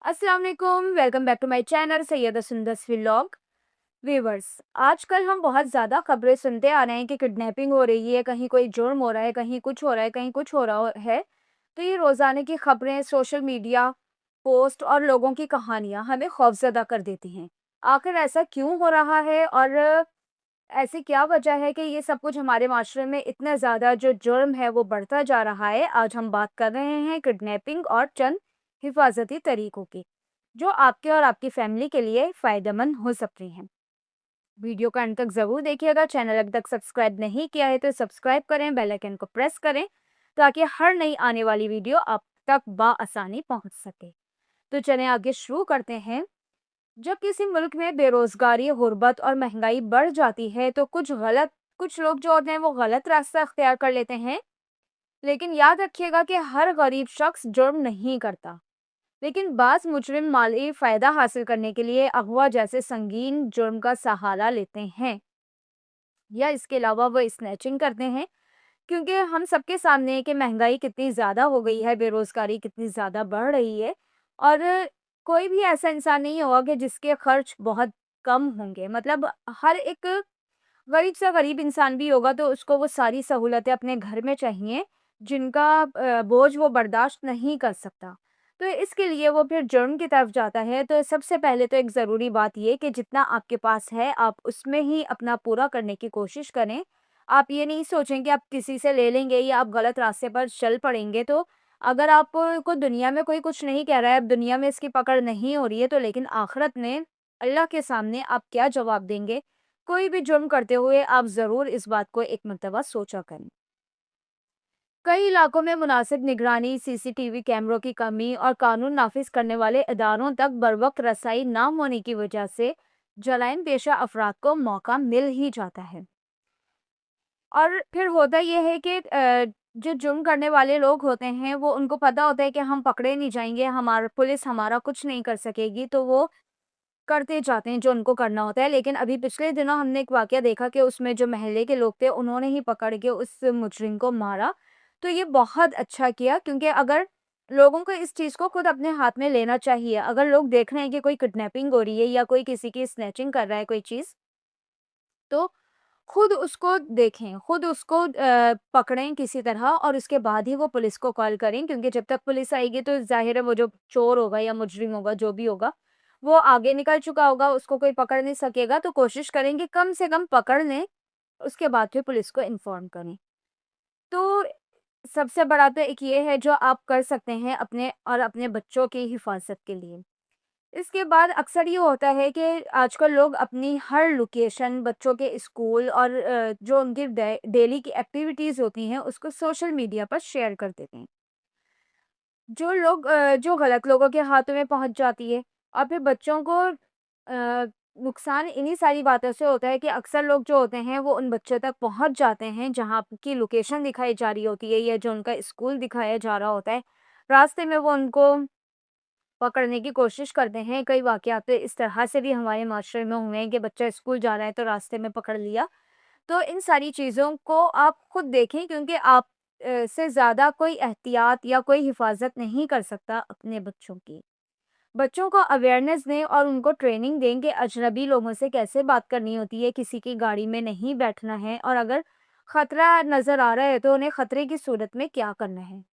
अस्सलाम वालेकुम, welcome back to my channel Syeda Sundas vlog. Viewers, आजकल हम बहुत ज़्यादा खबरें सुनते आ रहे हैं कि किडनैपिंग हो रही है, कहीं कोई जुर्म हो रहा है, कहीं कुछ हो रहा है, कहीं कुछ हो रहा है। तो ये रोज़ाना की खबरें, सोशल मीडिया पोस्ट और लोगों की कहानियाँ हमें खौफज़दा कर देती हैं। आखिर ऐसा क्यों हो रहा है और ऐसी क्या वजह है कि ये सब कुछ हमारे माशरे में इतना ज़्यादा जो जुर्म है वो बढ़ता जा रहा है? आज हम बात कर रहे हैं किडनैपिंग और चंद हिफाजती तरीकों की, जो आपके और आपकी फैमिली के लिए फ़ायदेमंद हो सकते हैं। वीडियो का अंत तक ज़रूर देखिएगा। चैनल अभी तक सब्सक्राइब नहीं किया है तो सब्सक्राइब करें, बेल आइकन को प्रेस करें ताकि हर नई आने वाली वीडियो आप तक बआसानी पहुंच सके। तो चलें आगे शुरू करते हैं। जब किसी मुल्क में बेरोजगारी, गुर्बत और महंगाई बढ़ जाती है तो कुछ लोग जो होते हैं वो गलत रास्ता अख्तियार कर लेते हैं। लेकिन याद रखिएगा कि हर गरीब शख्स जुर्म नहीं करता, लेकिन बाज़ मुजरिम माली फ़ायदा हासिल करने के लिए अगवा जैसे संगीन जुर्म का सहारा लेते हैं, या इसके अलावा वो स्नैचिंग करते हैं। क्योंकि हम सबके सामने है कि महंगाई कितनी ज़्यादा हो गई है, बेरोज़गारी कितनी ज़्यादा बढ़ रही है और कोई भी ऐसा इंसान नहीं होगा कि जिसके खर्च बहुत कम होंगे। मतलब हर एक गरीब से गरीब इंसान भी होगा तो उसको वो सारी सहूलतें अपने घर में चाहिए, जिनका बोझ वो बर्दाश्त नहीं कर सकता। तो इसके लिए वो फिर जुर्म की तरफ जाता है। तो सबसे पहले तो एक ज़रूरी बात ये कि जितना आपके पास है, आप उसमें ही अपना पूरा करने की कोशिश करें। आप ये नहीं सोचें कि आप किसी से ले लेंगे या आप गलत रास्ते पर चल पड़ेंगे। तो अगर आपको दुनिया में कोई कुछ नहीं कह रहा है, अब दुनिया में इसकी पकड़ नहीं हो रही है, तो लेकिन आखिरत में अल्लाह के सामने आप क्या जवाब देंगे? कोई भी जुर्म करते हुए आप ज़रूर इस बात को एक मर्तबा सोचा करें। कई इलाकों में मुनासिब निगरानी, सीसीटीवी कैमरों की कमी और कानून नाफिज करने वाले इदारों तक बरवक्त रसाई ना होने की वजह से जलाइन पेशा अफराद को मौका मिल ही जाता है। और फिर होता ये है कि जो जुर्म करने वाले लोग होते हैं वो उनको पता होता है कि हम पकड़े नहीं जाएंगे, हमारा पुलिस हमारा कुछ नहीं कर सकेगी, तो वो करते जाते हैं जो उनको करना होता है। लेकिन अभी पिछले दिनों हमने एक वाकया देखा कि उसमें जो मोहल्ले के लोग थे उन्होंने ही पकड़ के उस मुजरिम को मारा। तो ये बहुत अच्छा किया, क्योंकि अगर लोगों को इस चीज़ को खुद अपने हाथ में लेना चाहिए। अगर लोग देख रहे हैं कि कोई किडनैपिंग हो रही है या कोई किसी की स्नैचिंग कर रहा है कोई चीज़, तो खुद उसको देखें, खुद उसको पकड़ें किसी तरह और उसके बाद ही वो पुलिस को कॉल करें, क्योंकि जब तक पुलिस आएगी तो ज़ाहिर है वो जो चोर होगा या मुजरिम होगा, जो भी होगा, वो आगे निकल चुका होगा, उसको कोई पकड़ नहीं सकेगा। तो कोशिश करें कि कम से कम पकड़ लें, उसके बाद फिर पुलिस को इन्फॉर्म करें। तो सबसे बड़ा तो एक ये है जो आप कर सकते हैं अपने और अपने बच्चों की हिफाज़त के लिए। इसके बाद अक्सर ये होता है कि आजकल लोग अपनी हर लोकेशन, बच्चों के स्कूल और जो उनकी डेली की एक्टिविटीज़ होती हैं उसको सोशल मीडिया पर शेयर कर देते हैं। जो गलत लोगों के हाथों में पहुंच जाती है। और फिर बच्चों को नुकसान इन्हीं सारी बातों से होता है कि अक्सर लोग जो होते हैं वो उन बच्चों तक पहुंच जाते हैं जहां की लोकेशन दिखाई जा रही होती है या जो उनका स्कूल दिखाया जा रहा होता है। रास्ते में वो उनको पकड़ने की कोशिश करते हैं। कई वाक़यात तो इस तरह से भी हमारे माशरे में हुए हैं कि बच्चा स्कूल जा रहा है तो रास्ते में पकड़ लिया। तो इन सारी चीज़ों को आप खुद देखें, क्योंकि आप से ज़्यादा कोई एहतियात या कोई हिफाज़त नहीं कर सकता अपने बच्चों की। बच्चों को अवेयरनेस दें और उनको ट्रेनिंग दें कि अजनबी लोगों से कैसे बात करनी होती है, किसी की गाड़ी में नहीं बैठना है और अगर खतरा नज़र आ रहा है तो उन्हें खतरे की सूरत में क्या करना है।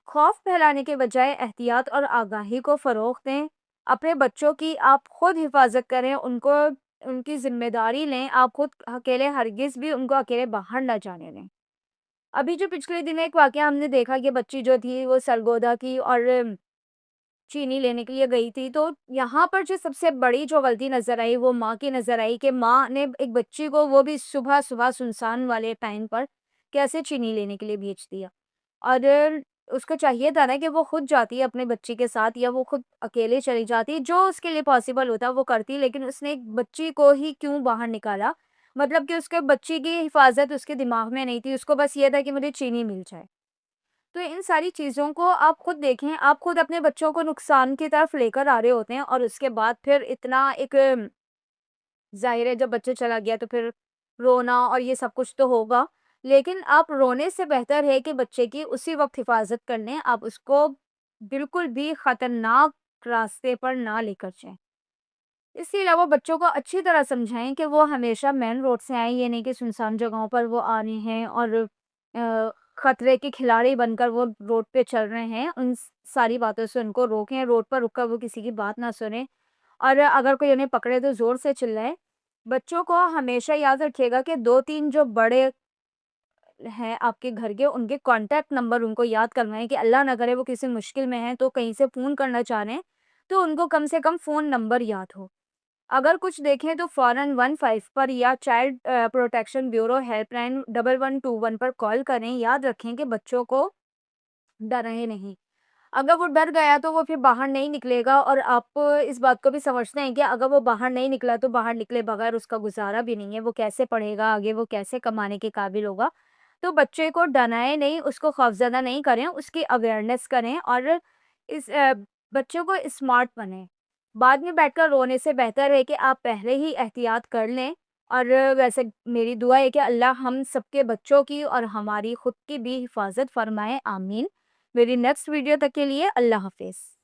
खौफ फैलाने के बजाय एहतियात और आगाही को फ़रोग़ दें। अपने बच्चों की आप खुद हिफाज़त करें, उनको उनकी ज़िम्मेदारी लें। आप खुद अकेले हरगिज़ भी उनको अकेले बाहर ना जाने दें। अभी जो पिछले दिनों एक वाक़या हमने देखा कि बच्ची जो थी वो सरगोदा की और चीनी लेने के लिए गई थी। तो यहाँ पर जो सबसे बड़ी जो गलती नज़र आई वो माँ की नज़र आई कि माँ ने एक बच्ची को, वो भी सुबह-सुबह सुनसान वाले टाइम पर, कैसे चीनी लेने के लिए भेज दिया। और उसको चाहिए था ना कि वो खुद जाती अपने बच्ची के साथ या वो खुद अकेले चली जाती, जो उसके लिए पॉसिबल होता वो करती, लेकिन उसने एक बच्ची को ही क्यों बाहर निकाला? मतलब कि उसके बच्ची की हिफाज़त उसके दिमाग में नहीं थी, उसको बस ये था कि मुझे चीनी मिल जाए। तो इन सारी चीज़ों को आप खुद देखें, आप खुद अपने बच्चों को नुकसान की तरफ लेकर आ रहे होते हैं और उसके बाद फिर इतना एक ज़ाहिर है जब बच्चा चला गया तो फिर रोना और ये सब कुछ तो होगा। लेकिन आप रोने से बेहतर है कि बच्चे की उसी वक़्त हिफ़ाज़त कर लें। आप उसको बिल्कुल भी ख़तरनाक راستے پر نہ لے کر جائیں۔ اس کے علاوہ بچوں کو اچھی طرح سمجھائیں کہ وہ ہمیشہ مین روڈ سے آئیں، یہ نہیں کہ سنسان جگہوں پر وہ آ رہے ہیں اور خطرے کے کھلاڑی بن کر وہ روڈ پہ چل رہے ہیں۔ ان ساری باتوں سے ان کو روکیں، روڈ پر رک کر وہ کسی کی بات نہ سنیں، اور اگر کوئی انہیں پکڑے تو زور سے چلائے۔ بچوں کو ہمیشہ یاد رکھیے گا کہ 2-3 جو بڑے ہیں آپ کے گھر کے، ان کے کانٹیکٹ نمبر ان کو یاد کروائیں کہ اللہ نہ کرے وہ کسی مشکل میں ہیں تو کہیں سے فون کرنا چاہ رہے ہیں تو ان کو کم سے کم فون نمبر یاد ہو۔ اگر کچھ دیکھیں تو فوراً 15 پر یا child protection bureau help line 1121 پر کال کریں۔ یاد رکھیں کہ بچوں کو ڈرائیں نہیں۔ اگر وہ ڈر گیا تو وہ پھر باہر نہیں نکلے گا، اور آپ اس بات کو بھی سمجھتے ہیں کہ اگر وہ باہر نہیں نکلا تو باہر نکلے بغیر اس کا گزارا بھی نہیں ہے، وہ کیسے پڑھے گا آگے، وہ کیسے کمانے کے قابل ہوگا۔ تو بچے کو ڈرائیں نہیں، اس کو خوفزدہ نہیں کریں، اس کی اویئرنیس کریں، اور اس بچوں کو اسمارٹ بنیں۔ بعد میں بیٹھ کر رونے سے بہتر ہے کہ آپ پہلے ہی احتیاط کر لیں۔ اور ویسے میری دعا ہے کہ اللہ ہم سب کے بچوں کی اور ہماری خود کی بھی حفاظت فرمائے، آمین۔ میری نیکسٹ ویڈیو تک کے لیے اللہ حافظ۔